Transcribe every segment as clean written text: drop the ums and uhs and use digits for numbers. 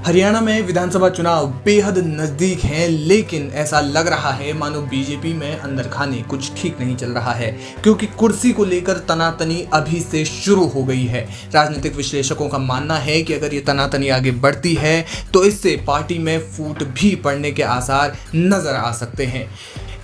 हरियाणा में विधानसभा चुनाव बेहद नजदीक हैं, लेकिन ऐसा लग रहा है मानो बीजेपी में अंदर खाने कुछ ठीक नहीं चल रहा है, क्योंकि कुर्सी को लेकर तनातनी अभी से शुरू हो गई है। राजनीतिक विश्लेषकों का मानना है कि अगर ये तनातनी आगे बढ़ती है तो इससे पार्टी में फूट भी पड़ने के आसार नजर आ सकते हैं।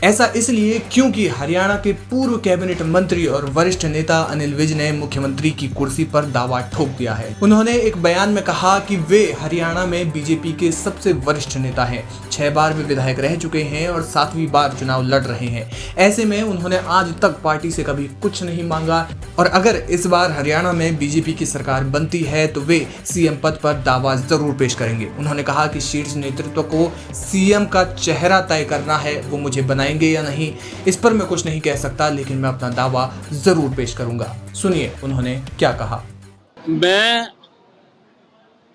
ऐसा इसलिए क्योंकि हरियाणा के पूर्व कैबिनेट मंत्री और वरिष्ठ नेता अनिल विज ने मुख्यमंत्री की कुर्सी पर दावा ठोक दिया है। उन्होंने एक बयान में कहा कि वे हरियाणा में बीजेपी के सबसे वरिष्ठ नेता हैं। 6 बार वे विधायक रह चुके हैं और 7वीं बार चुनाव लड़ रहे हैं। ऐसे में उन्होंने आज तक पार्टी से कभी कुछ नहीं मांगा और अगर इस बार हरियाणा में बीजेपी की सरकार बनती है तो वे सीएम पद पर दावा जरूर पेश करेंगे। उन्होंने कहा कि शीर्ष नेतृत्व को सीएम का चेहरा तय करना है, वो मुझे बनाएंगे या नहीं इस पर मैं कुछ नहीं कह सकता, लेकिन मैं अपना दावा जरूर पेश करूंगा। सुनिए उन्होंने क्या कहा। मैं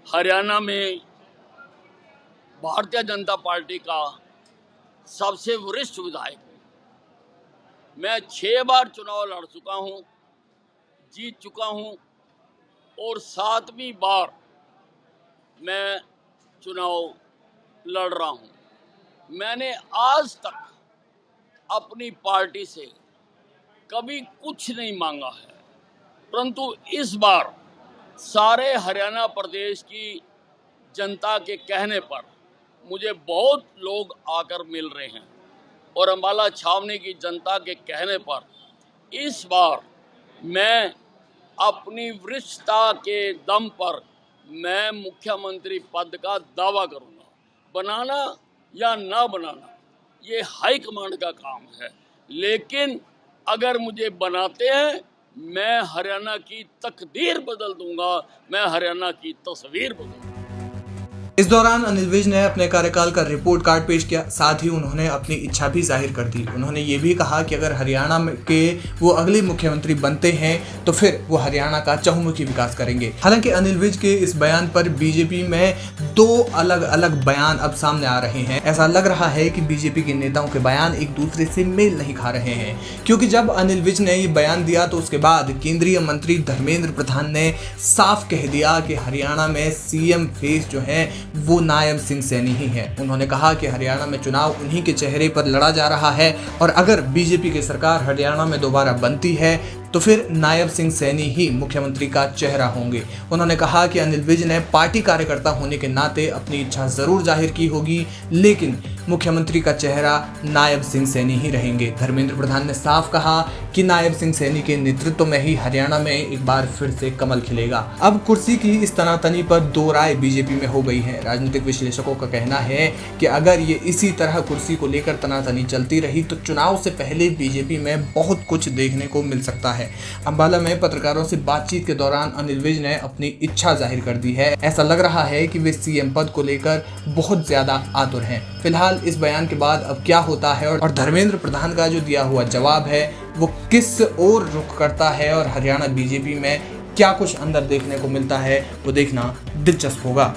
हरियाणा में भारतीय जनता पार्टी का सबसे वरिष्ठ विधायक हूँ। मैं 6 बार चुनाव लड़ चुका हूँ, जीत चुका हूँ और 7वीं बार मैं चुनाव लड़ रहा हूँ। मैंने आज तक अपनी पार्टी से कभी कुछ नहीं मांगा है, परंतु इस बार सारे हरियाणा प्रदेश की जनता के कहने पर मुझे बहुत लोग आकर मिल रहे हैं और अम्बाला छावनी की जनता के कहने पर इस बार मैं अपनी वरिष्ठता के दम पर मैं मुख्यमंत्री पद का दावा करूंगा। बनाना या ना बनाना ये हाईकमांड का काम है, लेकिन अगर मुझे बनाते हैं मैं हरियाणा की तकदीर बदल दूंगा, मैं हरियाणा की तस्वीर बदल दूंगा। इस दौरान अनिल विज ने अपने कार्यकाल का रिपोर्ट कार्ड पेश किया, साथ ही उन्होंने अपनी इच्छा भी जाहिर कर दी। उन्होंने ये भी कहा कि अगर हरियाणा के वो अगले मुख्यमंत्री बनते हैं तो फिर वो हरियाणा का चहुमुखी विकास करेंगे। हालांकि अनिल विज के इस बयान पर बीजेपी में 2 अलग अलग बयान अब सामने आ रहे हैं। ऐसा लग रहा है कि बीजेपी के नेताओं के बयान एक दूसरे से मेल नहीं खा रहे हैं, क्योंकि जब अनिल विज ने ये बयान दिया तो उसके बाद केंद्रीय मंत्री धर्मेंद्र प्रधान ने साफ कह दिया कि हरियाणा में सीएम फेस जो है वो नायब सिंह सैनी ही है। उन्होंने कहा कि हरियाणा में चुनाव उन्हीं के चेहरे पर लड़ा जा रहा है और अगर बीजेपी की सरकार हरियाणा में दोबारा बनती है तो फिर नायब सिंह सैनी ही मुख्यमंत्री का चेहरा होंगे। उन्होंने कहा कि अनिल विज ने पार्टी कार्यकर्ता होने के नाते अपनी इच्छा जरूर जाहिर की होगी, लेकिन मुख्यमंत्री का चेहरा नायब सिंह सैनी ही रहेंगे। धर्मेंद्र प्रधान ने साफ कहा कि नायब सिंह सैनी के नेतृत्व में ही हरियाणा में एक बार फिर से कमल खिलेगा। अब कुर्सी की इस तनातनी पर 2 राय बीजेपी में हो गई है। राजनीतिक विश्लेषकों का कहना है कि अगर ये इसी तरह कुर्सी को लेकर तनातनी चलती रही तो चुनाव से पहले बीजेपी में बहुत कुछ देखने को मिल सकता है। अम्बाला में पत्रकारों से बातचीत के दौरान अनिल विज ने अपनी इच्छा जाहिर कर दी है। ऐसा लग रहा है कि वे सीएम पद को लेकर बहुत ज्यादा आतुर हैं। फिलहाल इस बयान के बाद अब क्या होता है और धर्मेंद्र प्रधान का जो दिया हुआ जवाब है वो किस ओर रुख करता है और हरियाणा बीजेपी में क्या कुछ अंदर देखने को मिलता है वो देखना दिलचस्प होगा।